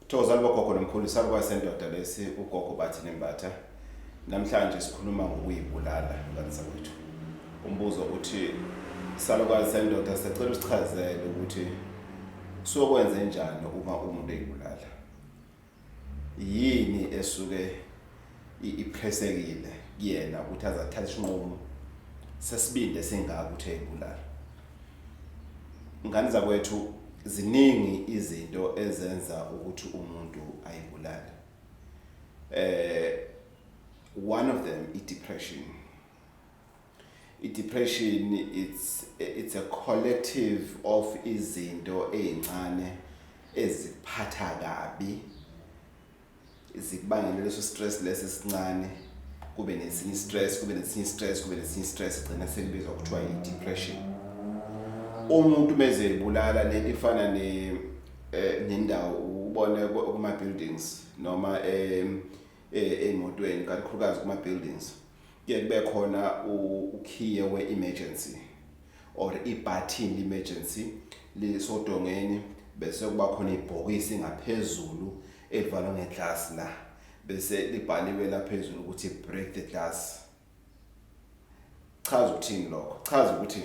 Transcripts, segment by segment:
Thokozani bogogo nomkhulu salukwa sendoda lesi uGogo Bathini Mbatha. Namhlanje sikhuluma ngokuyibulala kanisa kwethu. Umbuzo uthi salukwa sendoda sicela usichazele ukuthi sokwenze njani uma umuntu eyibulala. Yini esuke iphresekile kuyena ukuthi azathatha isinqumo sesibinde sengaka ukuthi eyibulala. Ngani zakwethu ziningi izinto ezenza ukuthi umuntu ayibulale. One of them is depression. Depression it's a collective of izinto ezincane eziphatha kabi zikubangela leso stress lesi sincane kube nesinye stress igcina sekubizwa kuthiwa i-depression. Umuntu meze ibulala lento ifana nendawo ubone kuma buildings noma emotweni kakhulukazi kuma buildings kube khona ukhiye we-emergency or i-button emergency lisodongeni bese kuba khona ibhokisi ngaphezulu elivalwe ngeglass la bese libhaliwe la phezulu ukuthi break the glass. Chaza ukuthini lokho? Chaza ukuthi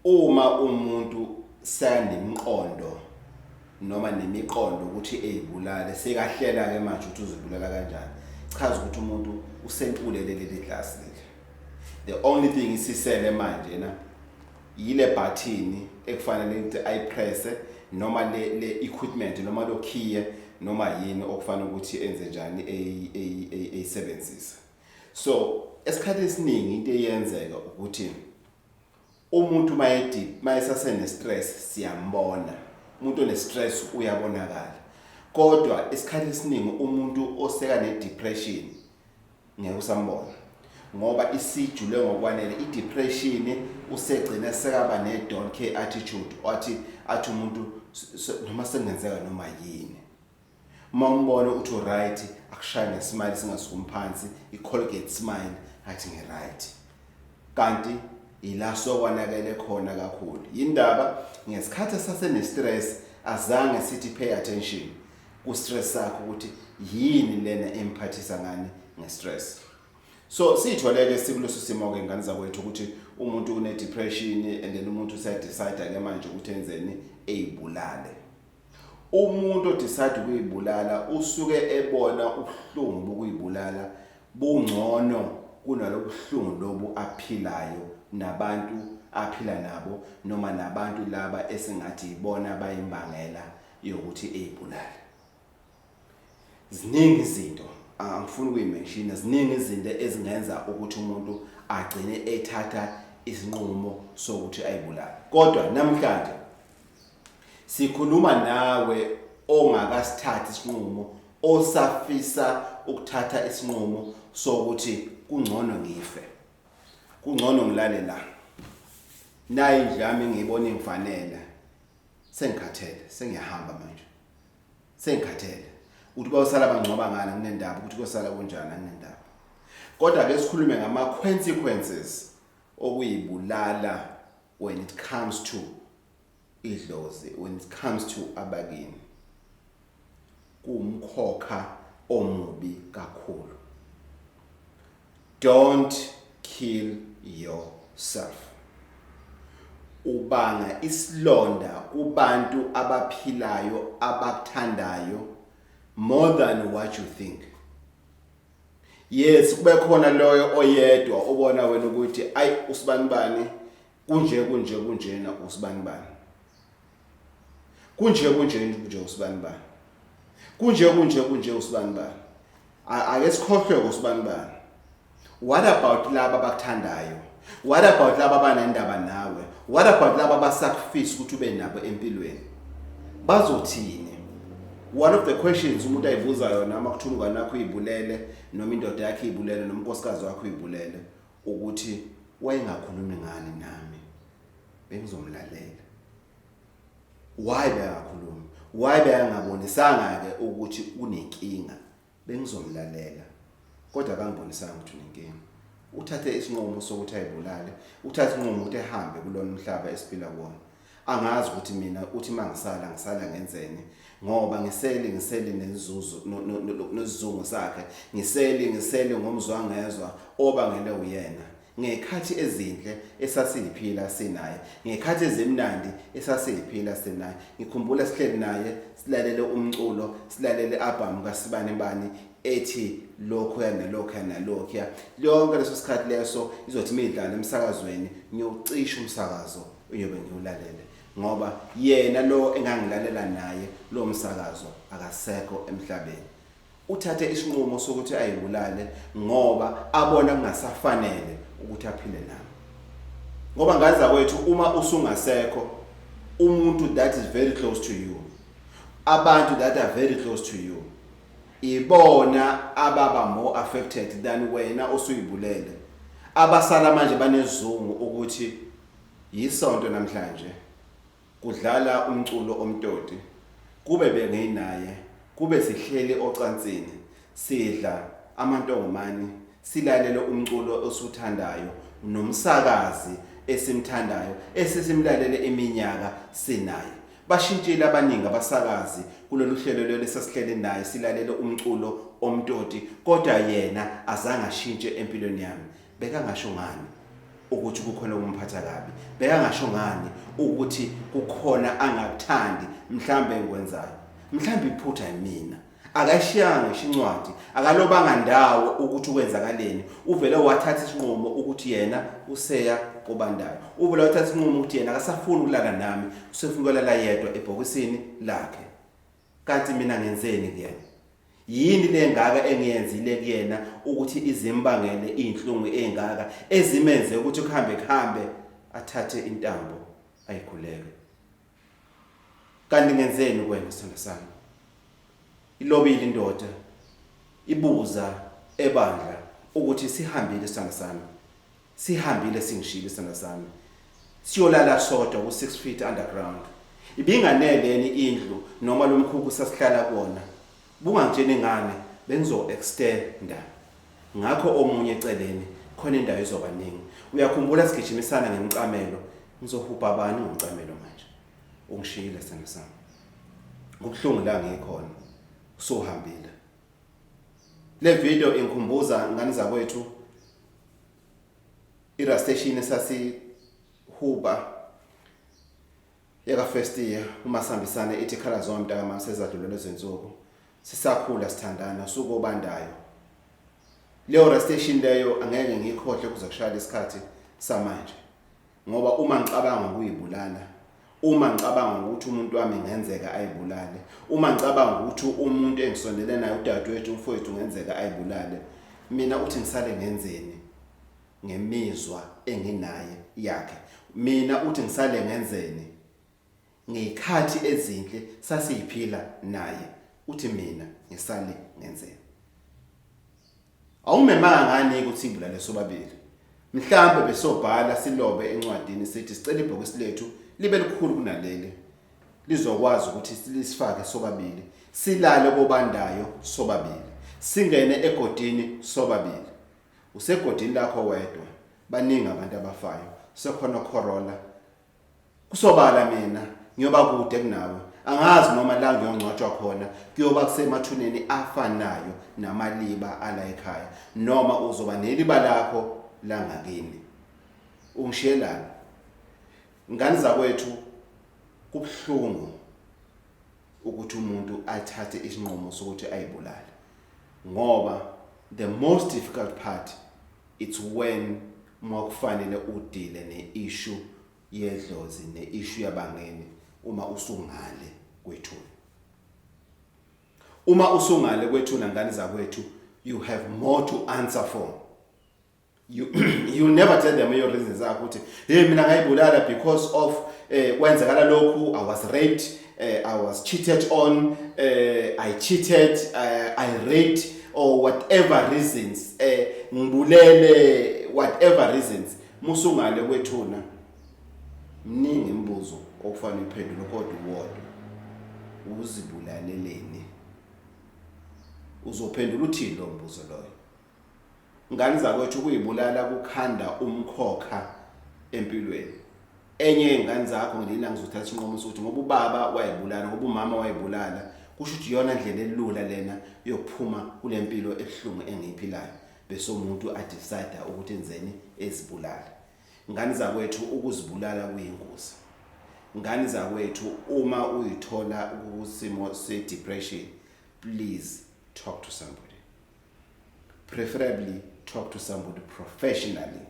uma umuntu sanemqondo noma nemiqondo ukuthi eyibulale sekahlela ke manje ukuthi uzibulala kanjani. Chaza ukuthi umuntu usempulele leli glass leli. The only thing isisele manje na yile button ekufanele ukuthi ayipress noma le equipment noma lo key noma yini okufanele ukuthi enze njani eyisebenzisa. So esikhathi esiningi into eyenzeka ukuthi umuntu mayesasene stress siyambona. Umuntu one stress uyabonakala. Kodwa esikhathi esiningi umuntu oseka ne depression ngeke usambona. Ngoba isijule ngokwanele i-depression usegcina sekaba ne don't care attitude athi umuntu noma sengenzeka noma yini. Mawumbona uthi right akushaya ngesmile singasukumphansi i-Colgate smile athi nge-right. Kanti ila sokwanakele khona kakhulu. Yindaba ngesikhathi sasene stress azange sithi pay attention ku stress sakho ukuthi yini lena emphathisa ngani ngestress. So sitholeke sikuleso simo ke ngani zakwethu ukuthi umuntu une depression and then umuntu usedecide ke manje ukuthi enzeni eyibulale. Umuntu odecide ukuyibulala usuke ebona ubuhlungu bokuyibulala bungcono kunalobuhlungu lobu aphilayo nabantu aphila nabo noma nabantu laba esingathi ibona abayimbangela yokuthi eyibulale. Ziningi izinto angifuni ukuyimenshina, ziningi izinto ezingenza ukuthi umuntu agcine ethatha isinqumo sokuthi ayibulale. Kodwa namhlanje sikhuluma nawe ongakasithatha isinqumo, osafisa ukuthatha isinqumo sokuthi kungcono ngife, kungcono ngilale la, nayi indlami ngiyibona ingifanele, sengikhathele, sengiyahamba manje, sengikhathele. Uthi bawusala bangcoba ngana kunendaba ukuthi kosala kunjani kunendaba. Kodwa ke sikhulume ngama consequences okuyibulala when it comes to idlozi, when it comes to abakini. Kumkhokha omubi kakhulu. Don't kill yourself. Ubanga isilonda kubantu abaphilayo abakuthandayo more than what you think. Yes, kube khona loyo oyedwa obona wena ukuthi ayi usibanibani kunjena usibanibani. Kunje usibanibani. Kunje usibanibani. Ake sikhohlwe usibanibani. What about laba abakuthandayo? What about laba abanendaba nawe? What about laba abasacrifice ukuthi ube nabo empilweni? Bazothini? One of the questions umuntu ayibuza yona uma kuthi umngane wakho uyibulele noma indoda yakhe uyibulele noma unkosikazi wakho uyibulele ukuthi wayengakhulumi ngani nami bengizomlalela. Why bengakhulumi? Why bengabonisanga ke ukuthi unenkinga bengizomlalela. Kodwa kangibonisanga ukuthi unenkinga. Uthathe isinqumo sokuthi ayibulale, uthathe isinqumo ukuthi ehambe kulona umhlaba esiphila kuwona. Angazi ukuthi mina uthi mangisala ngisala ngenzeni ngoba ngiseli nenzuzo nesizungu sakhe, ngiseli ngomzwangezwa obangele uyena. Ngekhathi ezinhle esasiyiphila sinaye, ngekhathi ezimnandi esasiyiphila sinaye. Ngikhumbula sihleli naye silalele umculo, silalele album kaSibani ethi lokho nalokho. Lonke leso sikhathi leso izothi midlala emsakazweni, ngiyucisha umsakazo uyobe ngiwulalele ngoba yena lo engangilalela naye lo msakazo akasekho emhlabeni. Uthathe isinqumo sokuthi ayibulale ngoba abona kungasafanele ukuthi aphile nami. Ngoba ngaza kwethu uma usungasekho, umuntu that is very close to you, abantu that are very close to you, ibona ababa more affected than wena osuyibulele. Abasala manje banezungu ukuthi yisonto namhlanje kudlala umculo omtoti, kube benginaye, kube sihleli ocansini, sidla amantongomani, silalele umculo osuthandayo nomsakazi esimthandayo esisimlalele iminyaka sinaye. Bashintshile abaningi abasakazi kulolu hlelo lesasihleli naye silalele umculo omtoti, kodwa yena azange ashintshe empilweni yami. Beka ngasho ngani ukuthi kukhona ukumphatha kabi? Beka ngasho ngani ukuthi kukhona angakuthandi mhlambe engikwenzayo? Mhlambe iphutha yimina. Akashiyanga ngisho incwadi, akalobanga ndawo ukuthi ukwenzakaleni. Uvele wathatha isinqumo ukuthi yena useya kobandayo. Uvele wathatha isinqumo ukuthi yena akasafuni ukulala nami, usefuna ukulala yedwa ebhokisini lakhe. Kanti mina ngenzeni kuyena? Yini lengaka engiyenzile kuyena ukuthi izimbangele inhlungu engaka ezimenze ukuthi kuhambe athathe intambo ayikhuleke? Kanti ngenzeni kuwena sithanda sami? Ilobile indoda ibuza ebandla ukuthi sihambile sithanda sami, sihambile singishilo sithanda sami, siyolala sodwa ku6 feet underground. Ibinganele yeni indlu noma lo mkhukhu sasihlala kuona. Bungangitsheni ngane bengizo extenda. Ngakho omunye eceleni khona indawo izobaningi. Uyakhumbula sigijimisana ngemicamelo, ngizohupha abani ngomcamelo manje? Ungishile sithanda sami. Ngokuhlungu la ngikhona. Sohambile. Le video inkumbuza ngani zakwethu ira station esasi huba yaka first year uma sambisana ethi khala zona mntaka mama sezadlulele izinsuku sisakhula sithandana suko bandayo. Leyo ra station leyo angeke ngikhohle kuze kushaya isikhathi samanje ngoba uma ngicabanga ukuyibulala, uma ngicabanga ukuthi umuntu wami ngenzeka ayibulale, uma ngicabanga ukuthi umuntu engisondele naye udadewethu umfowethu ngenzeka ayibulale, mina uthi ngisale ngenzeni ngemizwa enginaye yakhe? Mina uthi ngisale ngenzeni ngekhathi ezinhle sasiyiphila naye? Uthi mina ngisale ngenzeni? Awumemanga ngani ukuthi ibulale sobabili? Mhlambe besobhala silobe encwadini sithi sicela ibhokisi lethu libe likhulu kunaleli, lizokwazi ukuthi lisifake sobabili, silale kobandayo sobabili, singene egodini sobabili. Usegodini lakho wedwa, baningi abantu abafayo, sekhona Corolla. Kusobala mina ngiyoba kude kunawe, angazi noma la ngiyongcwatshwa khona kuyoba kusemathuneni afanayo namaliba ala ekhaya, noma uzoba neliba lakho la ngakini. Ungishiyelana ngani zakwethu? Kubhlungu ukuthi umuntu athathe isinqumo sokuthi ayibulale, ngoba the most difficult part it's when mwakufanele udile neissue yedlozi neissue yabangeni. Uma usungale kwethuna, uma usungale kwethuna ngani zakwethu, you have more to answer for. You never tell them your reasons ukuthi hey mina ngayibulala because of kwenzakala lokhu, I was raped, I was cheated on, I cheated, I raped, or whatever reasons, ngibulele whatever reasons. Musungale kwethuna mningi imbuzo okufanele iphendule kodwa uwodwa, uzibulaleleni. Uzophendula uthini lo mbuzo loyo? Ngani zakwethu kuyibulala kukhanda umkhokha empilweni. enye ingane zakho ngelina ngizothatha isinqumo sokuthi ngoba ubaba wayibulala ngoba umama wayibulala kusho ukuthi iyona ndlela elula lena yokuphuma kule mpilo ebuhlungu engiyiphilayo bese umuntu adecide ukuthi enzeni ezibulala. Ngane zakwethu ukuzibulala kuyingozi. Ngane zakwethu uma uyithola kusimo se-depression, please talk to somebody. Preferably talk to somebody professionally.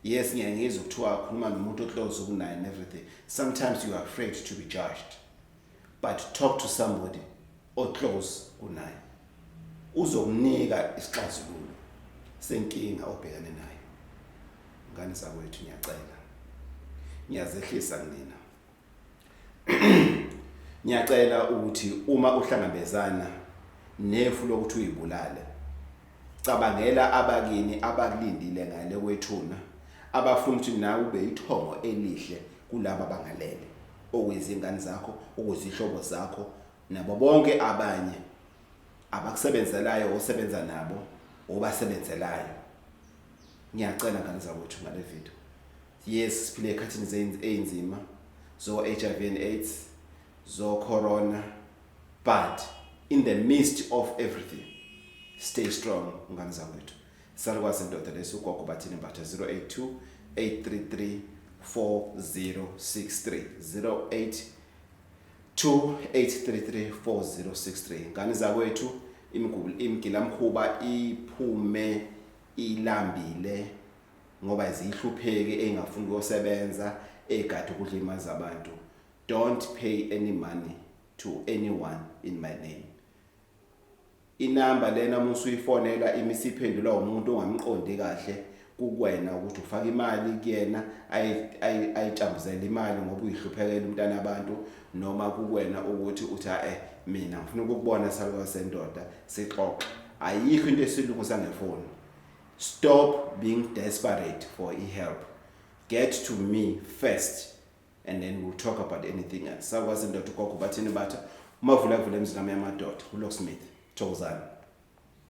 Yes, ngiyangizwa ukuthiwa khuluma nomuntu oclose kunaye and everything. Sometimes you are afraid to be judged. But talk to somebody oclose kunaye. Uzokunika isixazululo senkinga obhekane nayo. Ngane zakwethu ngiyacela. Ngiyazehlisa kunina. Ngiyacela ukuthi uma uhlangabezana nefu lokuthi uyibulale, cabangela abakini abakulindile ngale kwethuna, abafuna ukuthi nawe ube ithongo elihle kulabo abangalele, okuyizingane zakho, okuzihlobo zakho, nabo bonke abanye abakusebenzelayo osebenza nabo obasebenzelayo. Ngiyacela ngane zakwethu ngale video. Yes, siphile ekhathini ezimba zo HIV and AIDS, zo corona, but in the midst of everything, stay strong ngane zakwethu. Salukwazi ndoda leso Gogo Bathini Mbatha 082-833-4063 082-833-4063. Ngane zakwethu imgilamkhuba iphume ilambile ngoba izihlupheke engafuni ukusebenza egade ukudlimaza abantu. Don't pay any money to anyone in my name. Inamba lena musuyifonela imisiphendula umuntu ongamqondi kahle kukwena ukuthi ufaka imali kuyena ayitshambuzela imali ngoba uyihluphekela umntana abantu, noma kukwena ukuthi uthi mina ngifuna ukubona salwa sendoda sixoxe. Ayikho into esilungusa ngefoni. Stop being desperate for help. Get to me first and then we'll talk about anything else. Salwa sendoda Gogo Bathini Mbatha, Mkhuphulangwenya Village amadoda, uLocksmith. Thokozani.